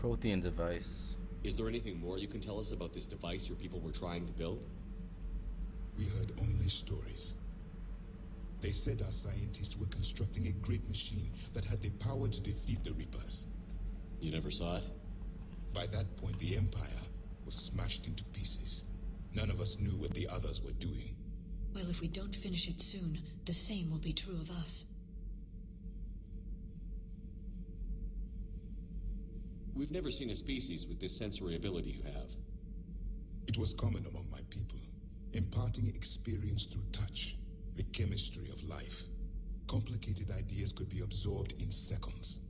Prothean device. Is there anything more you can tell us about this device your people were trying to build? We heard only stories. They said our scientists were constructing a great machine that had the power to defeat the Reapers. You never saw it? By that point, the Empire was smashed into pieces. None of us knew what the others were doing. Well, if we don't finish it soon, the same will be true of us. We've never seen a species with this sensory ability you have. It was common among my people, imparting experience through touch, the chemistry of life. Complicated ideas could be absorbed in seconds.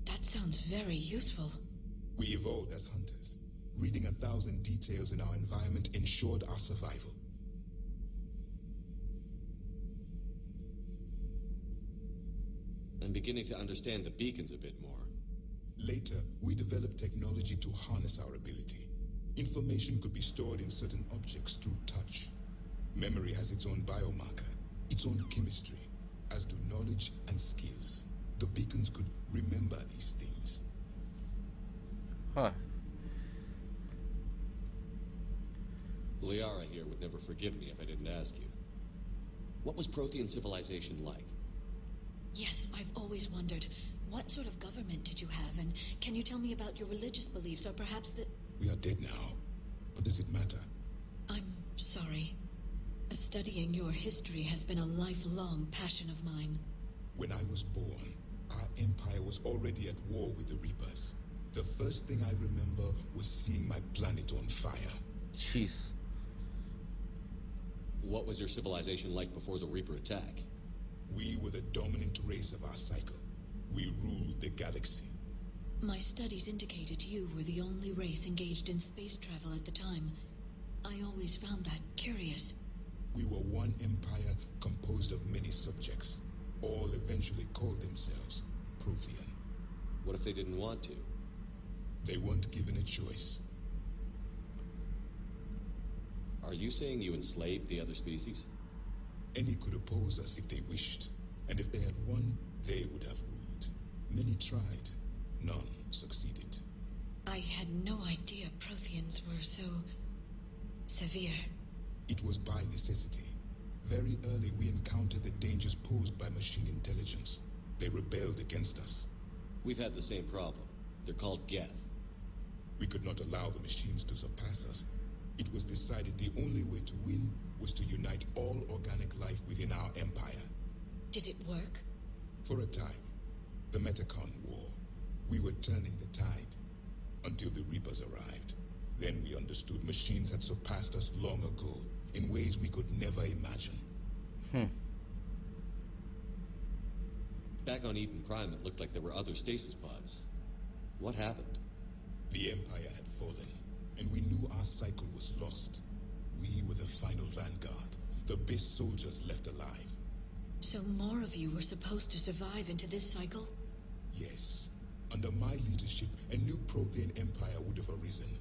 That sounds very useful. We evolved as hunters. Reading 1,000 details in our environment ensured our survival. I'm beginning to understand the beacons a bit more. Later, we developed technology to harness our ability. Information could be stored in certain objects through touch. Memory has its own biomarker, its own chemistry, as do knowledge and skills. The beacons could remember these things. Huh. Liara here would never forgive me if I didn't ask you. What was Prothean civilization like? Yes, I've always wondered, what sort of government did you have, and can you tell me about your religious beliefs, or perhaps the... We are dead now. But does it matter? I'm sorry. Studying your history has been a lifelong passion of mine. When I was born, our empire was already at war with the Reapers. The first thing I remember was seeing my planet on fire. Jeez. What was your civilization like before the Reaper attack? We were the dominant race of our cycle. We ruled the galaxy. My studies indicated you were the only race engaged in space travel at the time. I always found that curious. We were one empire composed of many subjects. All eventually called themselves Prothean. What if they didn't want to? They weren't given a choice. Are you saying you enslaved the other species? Any could oppose us if they wished, and if they had won, they would have ruled. Many tried. None succeeded. I had no idea Protheans were so... severe. It was by necessity. Very early we encountered the dangers posed by machine intelligence. They rebelled against us. We've had the same problem. They're called Geth. We could not allow the machines to surpass us. It was decided the only way to win was to unite all organic life within our empire. Did it work? For a time. The Metacon War. We were turning the tide. Until the Reapers arrived. Then we understood machines had surpassed us long ago, in ways we could never imagine. Back on Eden Prime, it looked like there were other stasis pods. What happened? The Empire had fallen, and we knew our cycle was lost. We were the final vanguard, the best soldiers left alive. So more of you were supposed to survive into this cycle? Yes. Under my leadership, a new Prothean Empire would have arisen.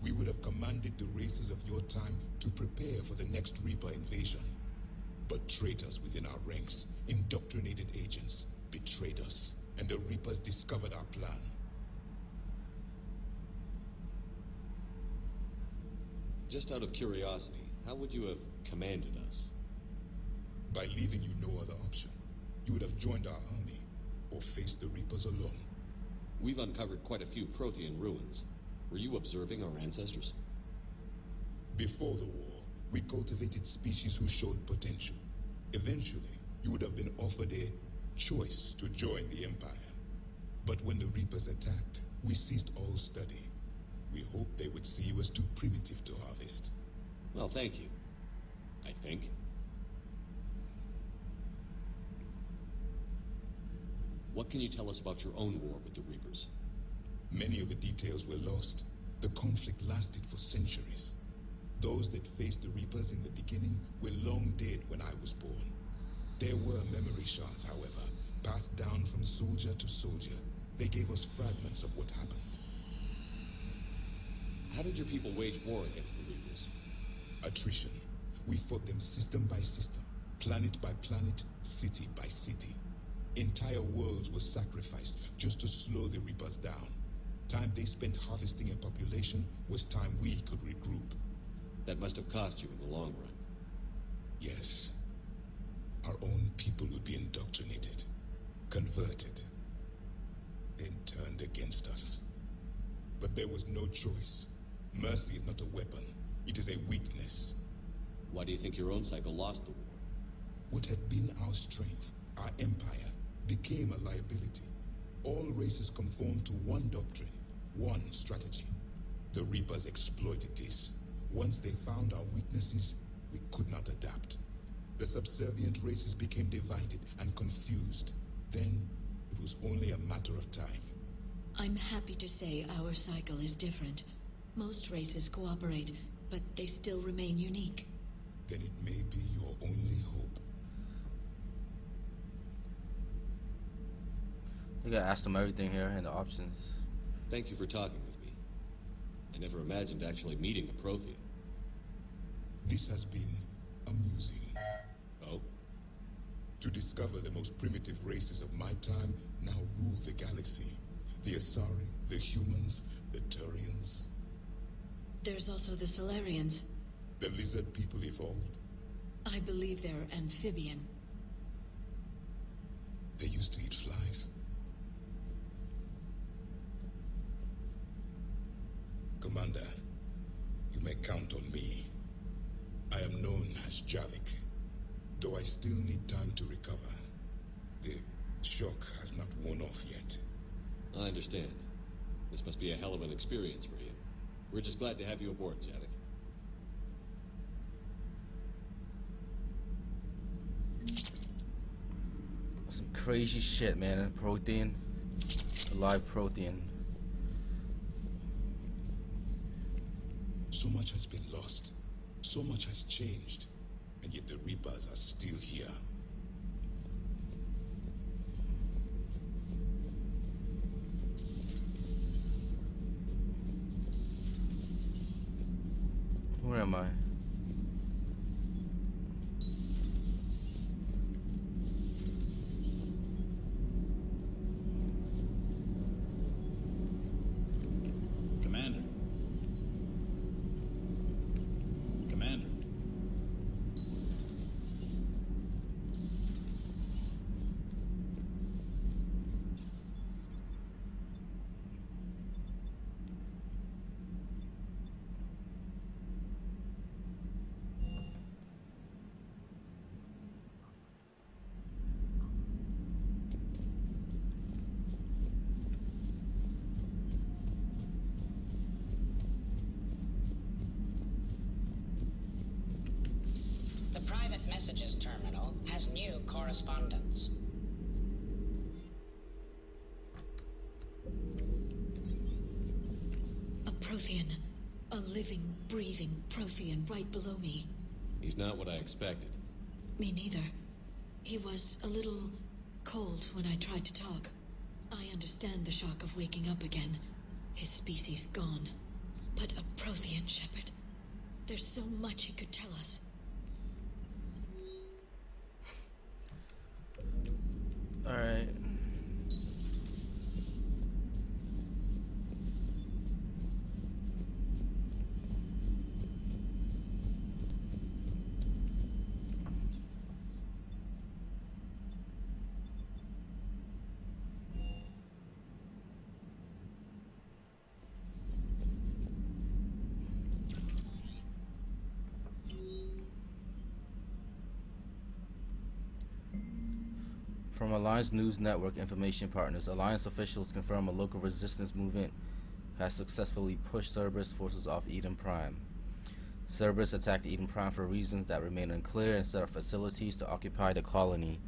We would have commanded the races of your time to prepare for the next Reaper invasion. But traitors within our ranks, indoctrinated agents, betrayed us, and the Reapers discovered our plan. Just out of curiosity, how would you have commanded us? By leaving you no other option. You would have joined our army, or faced the Reapers alone. We've uncovered quite a few Prothean ruins. Were you observing our ancestors? Before the war, we cultivated species who showed potential. Eventually, you would have been offered a choice to join the Empire. But when the Reapers attacked, we ceased all study. We hoped they would see you as too primitive to harvest. Well, thank you. I think. What can you tell us about your own war with the Reapers? Many of the details were lost. The conflict lasted for centuries. Those that faced the Reapers in the beginning were long dead when I was born. There were memory shards, however, passed down from soldier to soldier. They gave us fragments of what happened. How did your people wage war against the Reapers? Attrition. We fought them system by system, planet by planet, city by city. Entire worlds were sacrificed just to slow the Reapers down. Time they spent harvesting a population was time we could regroup. That must have cost you in the long run. Yes. Our own people would be indoctrinated, converted, then turned against us. But there was no choice. Mercy is not a weapon. It is a weakness. Why do you think your own cycle lost the war? What had been our strength, our empire, became a liability. All races conformed to one doctrine, one strategy. The Reapers exploited this. Once they found our weaknesses, we could not adapt. The subservient races became divided and confused. Then, it was only a matter of time. I'm happy to say our cycle is different. Most races cooperate, but they still remain unique. Then it may be your only hope. I think I asked them everything here and the options. Thank you for talking with me. I never imagined actually meeting a Prothean. This has been amusing. Oh? To discover the most primitive races of my time now rule the galaxy. The Asari, the humans, the Turians. There's also the Solarians. The lizard people evolved. I believe they're amphibian. They used to eat flies. Commander, you may count on me. I am known as Javik, though I still need time to recover. The shock has not worn off yet. I understand. This must be a hell of an experience for you. We're just glad to have you aboard, Javik. Some crazy shit, man. Prothean. A live Prothean. So much has been lost. So much has changed. And yet the Reapers are still here. Where am I? Commander. Commander. The private messages terminal has new correspondence. A Prothean. A living, breathing Prothean right below me. He's not what I expected. Me neither. He was a little cold when I tried to talk. I understand the shock of waking up again. His species gone. But a Prothean Shepherd. There's so much he could tell us. Alright. From Alliance News Network information partners, Alliance officials confirm a local resistance movement has successfully pushed Cerberus forces off Eden Prime. Cerberus attacked Eden Prime for reasons that remain unclear and set up facilities to occupy the colony.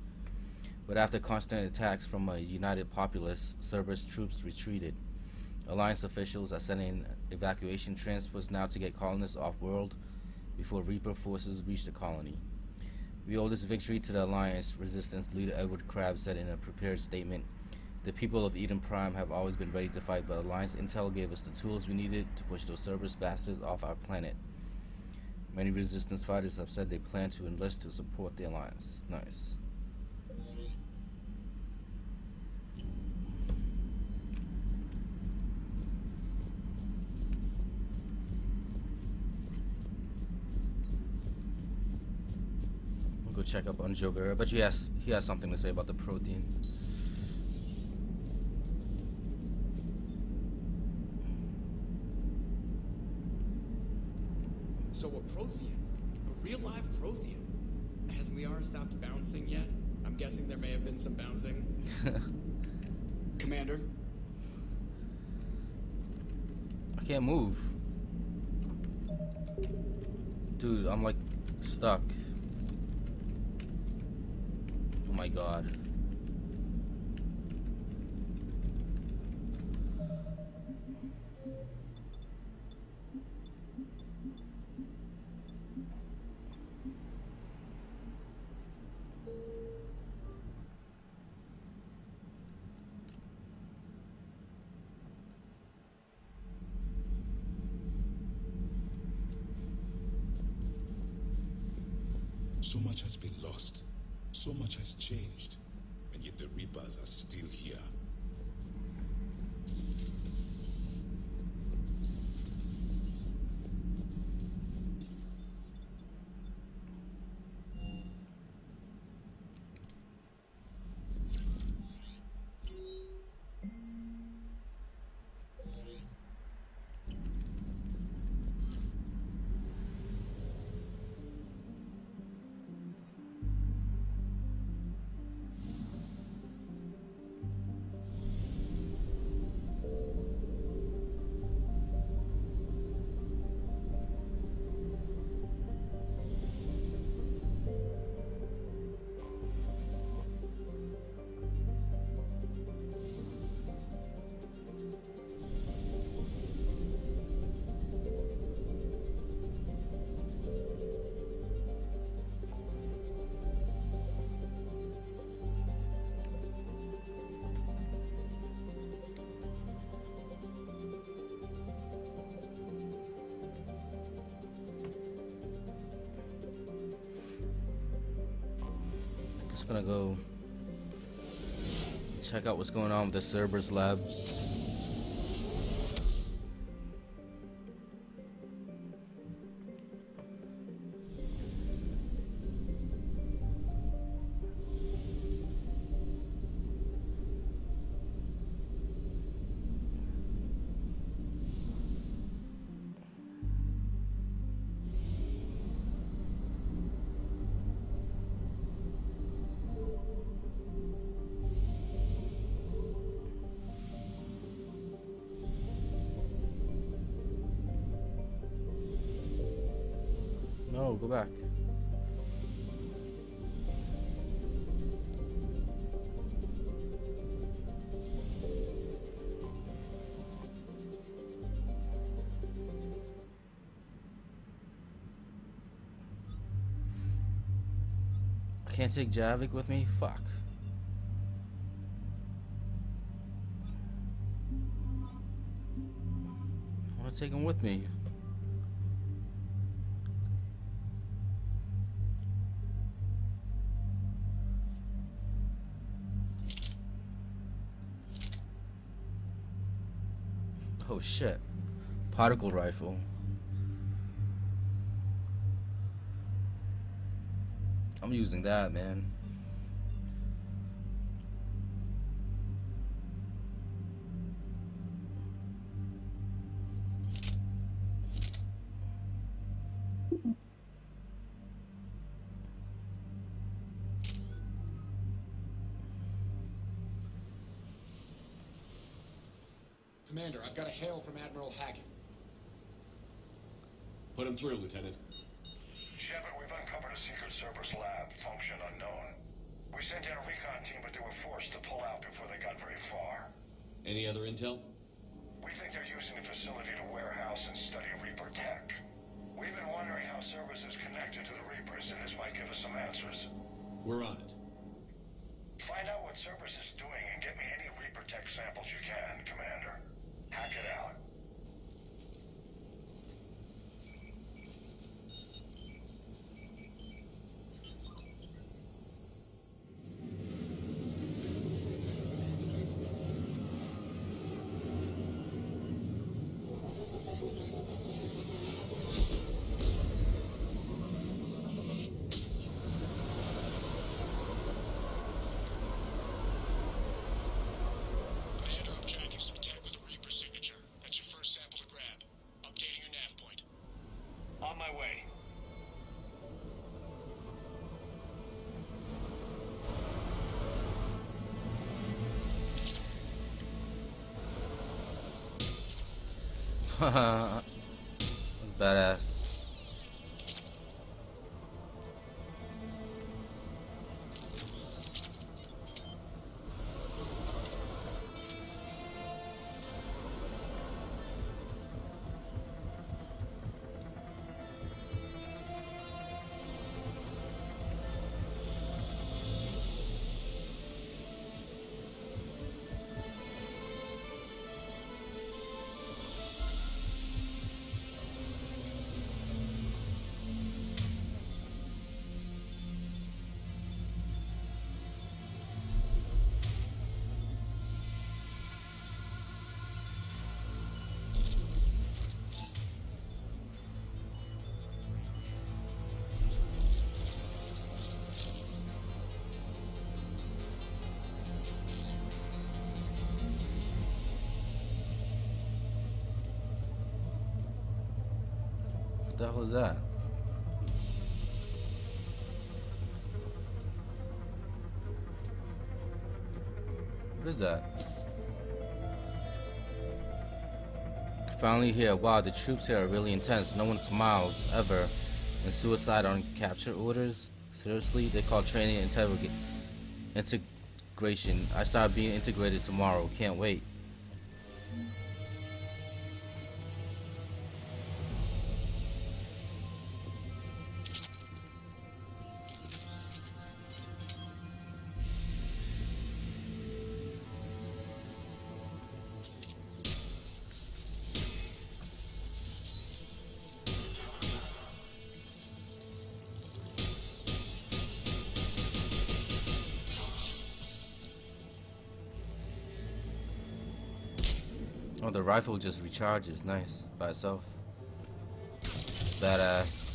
But after constant attacks from a united populace, Cerberus troops retreated. Alliance officials are sending evacuation transports now to get colonists off-world before Reaper forces reach the colony. We owe this victory to the Alliance, Resistance leader Edward Crabbe said in a prepared statement. The people of Eden Prime have always been ready to fight, but Alliance intel gave us the tools we needed to push those Cerberus bastards off our planet. Many Resistance fighters have said they plan to enlist to support the Alliance. Nice. go check up on Joker. I bet he has something to say about the protein. So a Prothean, a real live Prothean. Has Liara stopped bouncing yet? I'm guessing there may have been some bouncing. Commander? I can't move. Dude, I'm like stuck. Oh my god. So much has been lost. So much has changed. And yet the Reapers are still here. Just gonna go check out what's going on with the Cerberus lab. No, go back. I can't take Javik with me? Fuck. I want to take him with me. Oh shit. Particle rifle. I'm using that, man. Commander, I've got a hail from Admiral Hackett. Put him through, Lieutenant. Shepard, we've uncovered a secret Cerberus lab, function unknown. We sent in a recon team, but they were forced to pull out before they got very far. Any other intel? We think they're using the facility to warehouse and study Reaper tech. We've been wondering how Cerberus is connected to the Reapers, and this might give us some answers. We're on it. Find out what Cerberus is doing and get me any Reaper tech samples you can, Commander. Hack it out. Badass. What the hell is that? What is that? Finally here. Wow, the troops here are really intense. No one smiles ever. And suicide on capture orders? Seriously? They call training integration. I start being integrated tomorrow. Can't wait. Oh, the rifle just recharges. Nice. By itself. Badass.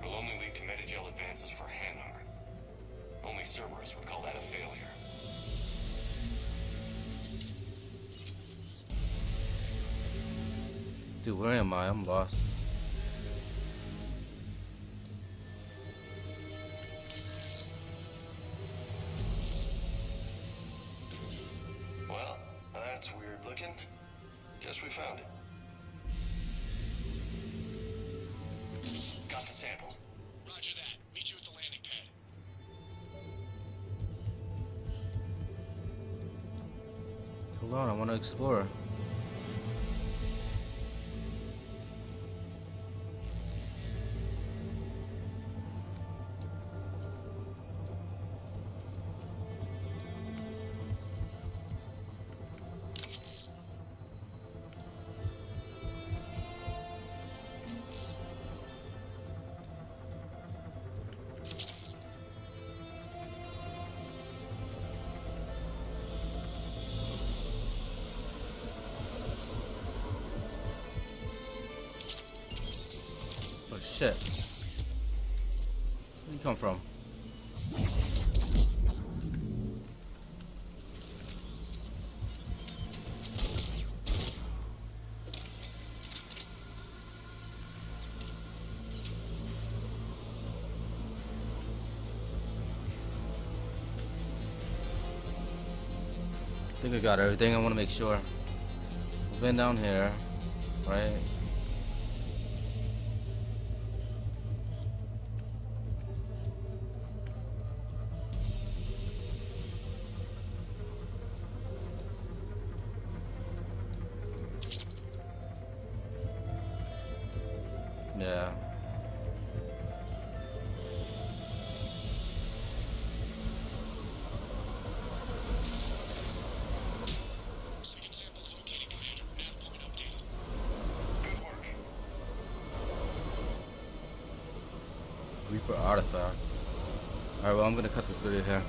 Will only lead to Metagel advances for Hanar. Only Cerberus would call that a failure. Dude, where am I? I'm lost. Well, that's weird looking. Guess we found it. Got the sample. Roger that. Meet you at the landing pad. Hold on, I want to explore. Oh shit. Where'd you come from? I think I got everything. I want to make sure. We've been down here, right? Yeah. Second sample located, Commander. Nav point updated. Good work. Reaper artifacts. Alright, well, I'm gonna cut this video here.